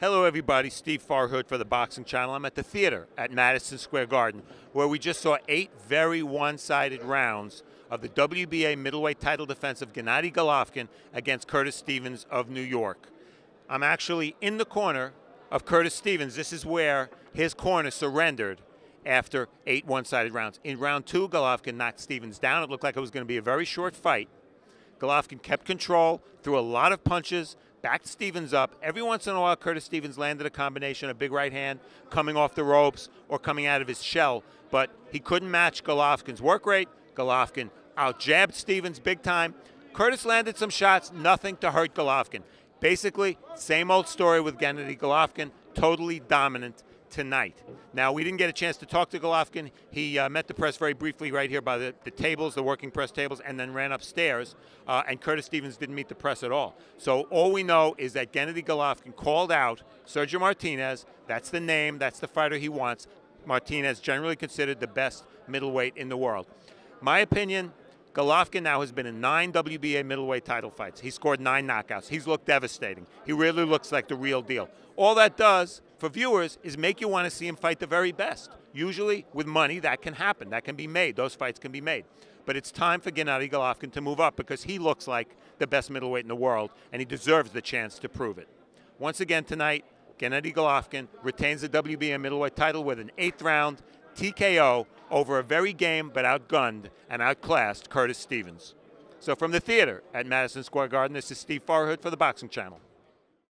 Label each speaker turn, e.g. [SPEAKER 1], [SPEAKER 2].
[SPEAKER 1] Hello everybody, Steve Farhood for the Boxing Channel. I'm at the theater at Madison Square Garden where we just saw 8 very one-sided rounds of the WBA middleweight title defense of Gennady Golovkin against Curtis Stevens of New York. I'm actually in the corner of Curtis Stevens. This is where his corner surrendered after 8 one-sided rounds. In round 2, Golovkin knocked Stevens down. It looked like it was going to be a very short fight. Golovkin kept control, threw a lot of punches, backed Stevens up. Every once in a while, Curtis Stevens landed a combination, a big right hand, coming off the ropes or coming out of his shell. But he couldn't match Golovkin's work rate. Golovkin out-jabbed Stevens big time. Curtis landed some shots, nothing to hurt Golovkin. Basically, same old story with Gennady Golovkin, totally dominant tonight. Now, we didn't get a chance to talk to Golovkin. He met the press very briefly right here by the tables, the working press tables, and then ran upstairs, and Curtis Stevens didn't meet the press at all. So all we know is that Gennady Golovkin called out Sergio Martinez. That's the name. That's the fighter he wants. Martinez, generally considered the best middleweight in the world. My opinion, Golovkin now has been in 9 WBA middleweight title fights. He scored 9 knockouts. He's looked devastating. He really looks like the real deal. All that does for viewers is make you want to see him fight the very best. Usually with money, that can happen. That can be made. Those fights can be made. But it's time for Gennady Golovkin to move up because he looks like the best middleweight in the world, and he deserves the chance to prove it. Once again tonight, Gennady Golovkin retains the WBA middleweight title with an 8th round TKO over a very game but outgunned and outclassed Curtis Stevens. So from the theater at Madison Square Garden, this is Steve Farhood for the Boxing Channel.